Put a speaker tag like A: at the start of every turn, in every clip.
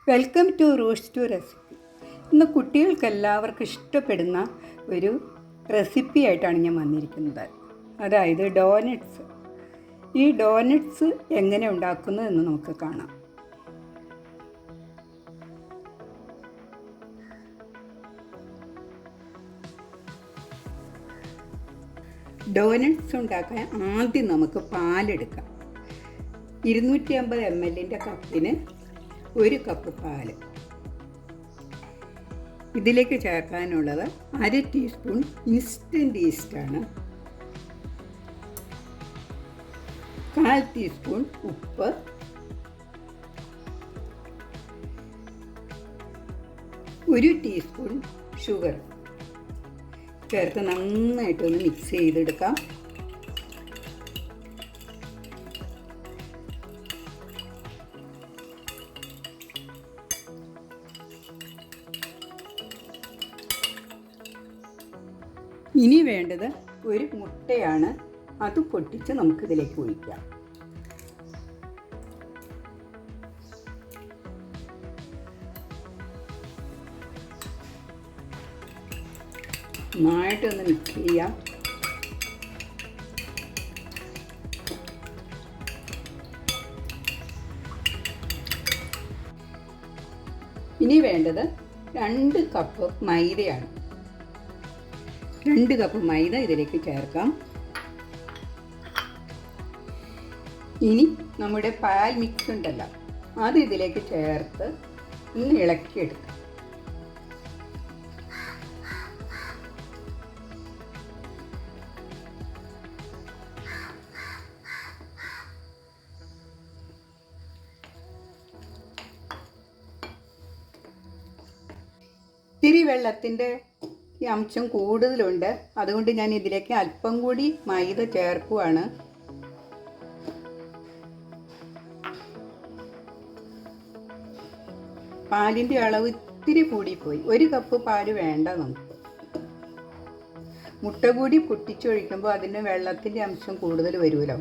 A: Welcome to roots to recipe. ഇന്ന് കുട്ടികൾക്ക് എല്ലാവർക്കും ഇഷ്ടപ്പെടുന്ന ഒരു റെസിപ്പി ആയിട്ടാണ് ഞാൻ വന്നിരിക്കുന്നത്. അതായത് ഡോനറ്റ്സ്. ഈ ഡോനറ്റ്സ് എങ്ങനെ ഉണ്ടാക്കുന്നത് എന്ന് നമുക്ക് കാണാം. ഡോനറ്റ്സ് ഉണ്ടാക്കാൻ ആദ്യം നമുക്ക് പാലെടുക്കാം. 250 ml കപ്പിന് 1 കപ്പ് പാൽ. ഇതിലേക്ക് ചേർക്കാനുള്ളത് 1/2 ടീസ്പൂൺ ഇൻസ്റ്റൻറ്റ് ഈസ്റ്റാണ്, 1/4 ടീസ്പൂൺ ഉപ്പ്, 1 ടീസ്പൂൺ ഷുഗർ ചേർത്ത് നന്നായിട്ടൊന്ന് മിക്സ് ചെയ്തെടുക്കാം. ഇനി വേണ്ടത് ഒരു മുട്ടയാണ്. അത് പൊട്ടിച്ച് നമുക്കിതിലേക്ക് ഒഴിക്കാം. നന്നായിട്ടൊന്ന് മിക്സ് ചെയ്യാം. ഇനി വേണ്ടത് 2 കപ്പ് മൈദയാണ്. 2 കപ്പ് മൈദ ഇതിലേക്ക് ചേർക്കാം. ഇനി നമ്മുടെ പാൽ മിക്സ് ഉണ്ടല്ലോ, അത് ഇതിലേക്ക് ചേർത്ത് ഒന്ന് ഇളക്കിയെടുക്കാം. ഇത്തിരി വെള്ളത്തിൻ്റെ ഈ അംശം കൂടുതലുണ്ട്, അതുകൊണ്ട് ഞാൻ ഇതിലേക്ക് അല്പം കൂടി മൈദ ചേർക്കുവാണ്. പാലിൻ്റെ അളവ് ഇത്തിരി കൂടിപ്പോയി. 1 കപ്പ് പാല് വേണ്ട നമുക്ക്. മുട്ട കൂടി പൊട്ടിച്ചൊഴിക്കുമ്പോൾ അതിന് വെള്ളത്തിൻ്റെ അംശം കൂടുതൽ വരുമല്ലോ,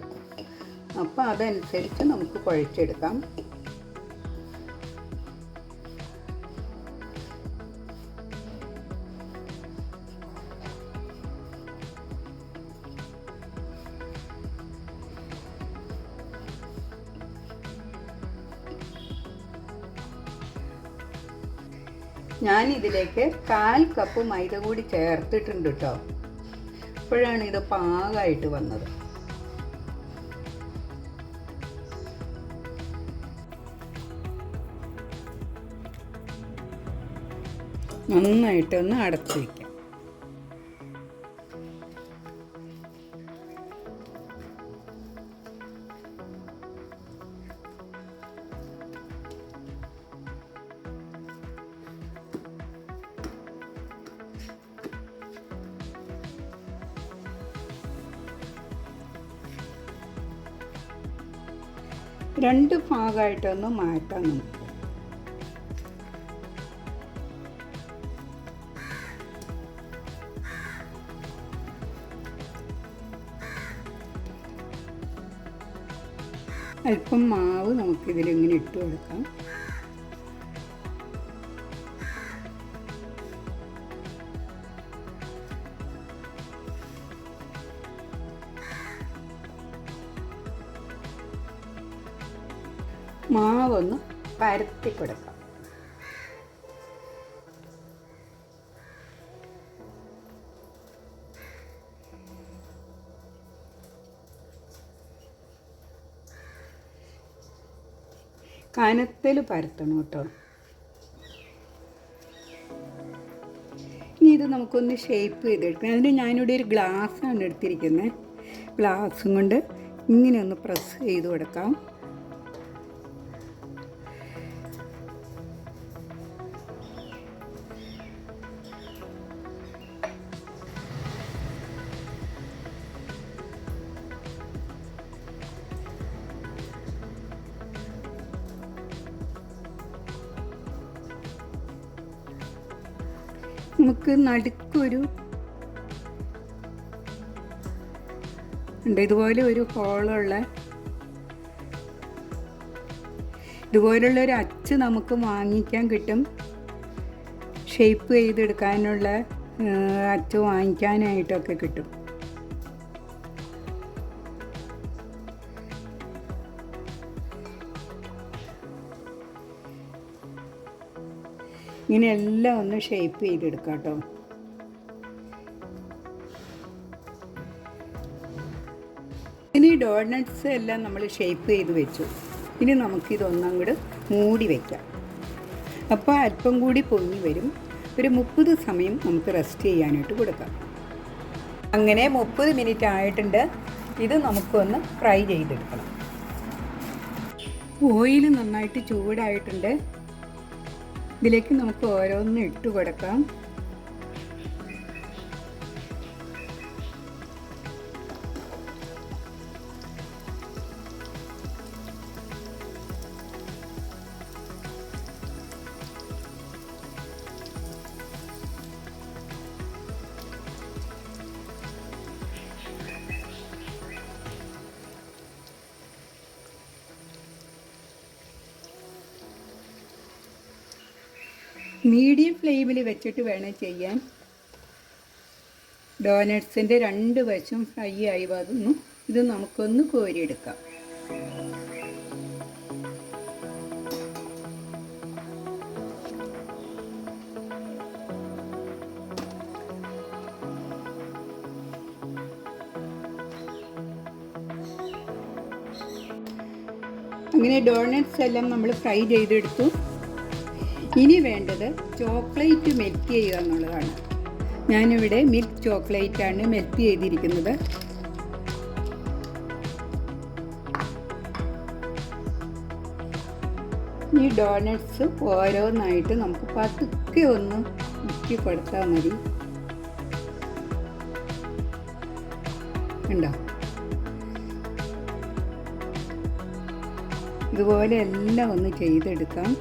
A: അപ്പോൾ അതനുസരിച്ച് നമുക്ക് കുഴച്ചെടുക്കാം. ഞാൻ ഇതിലേക്ക് 1/4 കപ്പ് മൈദ കൂടി ചേർത്തിട്ടുണ്ട് കേട്ടോ. അപ്പോഴാണ് ഇത് പാകമായിട്ട് വന്നത്. നന്നായിട്ടൊന്ന് അടച്ചു വയ്ക്കാം. രണ്ട് ഭാഗമായിട്ടൊന്ന് മാറ്റാം നമുക്ക്. അല്പം മാവ് നമുക്കിതിലിങ്ങനെ ഇട്ട് കൊടുക്കാം. മാവൊന്ന് പരത്തി കൊടുക്കാം. കനത്തിൽ പരത്തണം കേട്ടോ. ഇനി ഇത് നമുക്കൊന്ന് ഷേപ്പ് ചെയ്തെടുക്കാം. അതിന് ഞാനിവിടെ ഒരു ഗ്ലാസ്സാണ് എടുത്തിരിക്കുന്നത്. ഗ്ലാസ്സും കൊണ്ട് ഇങ്ങനെ ഒന്ന് പ്രസ് ചെയ്ത് കൊടുക്കാം. നമുക്ക് നടുക്കൊരു ഉണ്ട്, ഇതുപോലെ ഒരു ഹോളുള്ള ഇതുപോലുള്ളൊരു അച്ച് നമുക്ക് വാങ്ങിക്കാൻ കിട്ടും. ഷേപ്പ് ചെയ്തെടുക്കാനുള്ള അച്ച് വാങ്ങിക്കാനായിട്ടൊക്കെ കിട്ടും. ഇങ്ങനെ എല്ലാം ഒന്ന് ഷേപ്പ് ചെയ്തെടുക്കാം കേട്ടോ. ഇനി ഡോണട്ട്സ് എല്ലാം നമ്മൾ ഷേപ്പ് ചെയ്ത് വെച്ചു. ഇനി നമുക്കിതൊന്നും കൂടെ മൂടി വയ്ക്കാം. അപ്പോൾ അല്പം കൂടി പൊങ്ങി വരും. ഒരു 30 സമയം നമുക്ക് റെസ്റ്റ് ചെയ്യാനായിട്ട് കൊടുക്കാം. അങ്ങനെ 30 മിനിറ്റ് ആയിട്ടുണ്ട്. ഇത് നമുക്കൊന്ന് ഫ്രൈ ചെയ്തെടുക്കണം. ഓയിൽ നന്നായിട്ട് ചൂടായിട്ടുണ്ട്. ഇതിലേക്ക് നമുക്ക് ഓരോന്ന് ഇട്ട് കൊടുക്കാം. മീഡിയം ഫ്ലെയിമിൽ വെച്ചിട്ട് വേണം ചെയ്യാൻ. ഡോനട്ട്സിൻ്റെ 2 വശം ഫ്രൈ ആയി വന്നു. ഇത് നമുക്കൊന്ന് കോരിയെടുക്കാം. അങ്ങനെ ഡോണട്ട്സ് എല്ലാം നമ്മൾ ഫ്രൈ ചെയ്തെടുത്തു. ഇനി വേണ്ടത് ചോക്ലേറ്റ് മെൽറ്റ് ചെയ്യുക എന്നുള്ളതാണ്. ഞാനിവിടെ മിൽക്ക് ചോക്ലേറ്റാണ് മെൽറ്റ് ചെയ്തിരിക്കുന്നത്. ഈ ഡോണട്ട്സ് ഓരോന്നായിട്ട് നമുക്ക് പതുക്കെ ഒന്ന് മുക്കി കൊടുത്താൽ മതി. ഉണ്ടോ? ഇതുപോലെ എല്ലാം ഒന്ന് ചെയ്തെടുക്കാം.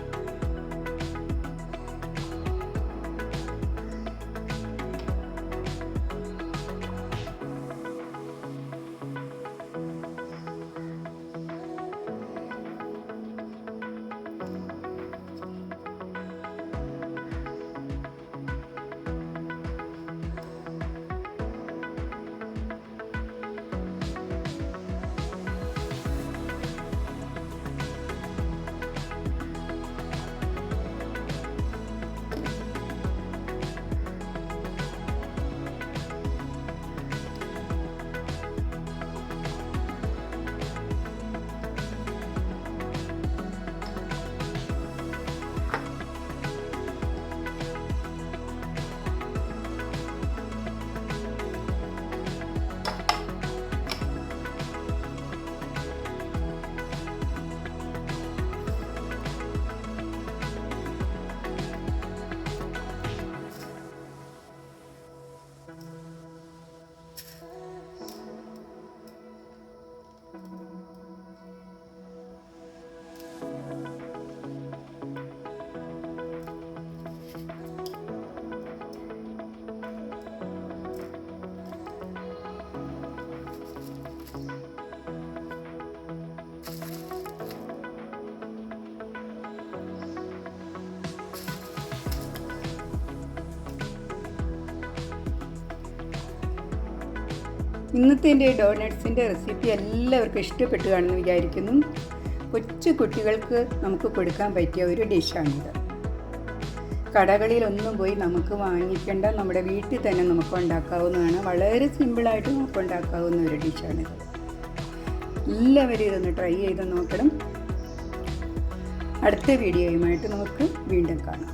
A: ഇന്നത്തെ എൻ്റെ ഡോണട്ട്സിൻ്റെ റെസിപ്പി എല്ലാവർക്കും ഇഷ്ടപ്പെട്ടു കാണുമെന്ന് വിചാരിക്കുന്നു. കൊച്ചു കുട്ടികൾക്ക് നമുക്ക് കൊടുക്കാൻ പറ്റിയ ഒരു ഡിഷാണിത്. കടകളിലൊന്നും പോയി നമുക്ക് വാങ്ങിക്കേണ്ട, നമ്മുടെ വീട്ടിൽ തന്നെ നമുക്ക് ഉണ്ടാക്കാവുന്നതാണ്. വളരെ സിമ്പിളായിട്ട് നമുക്ക് ഉണ്ടാക്കാവുന്ന ഒരു ഡിഷാണിത്. എല്ലാവരും ഇതൊന്ന് ട്രൈ ചെയ്ത് നോക്കണം. അടുത്ത വീഡിയോയുമായിട്ട് നമുക്ക് വീണ്ടും കാണാം.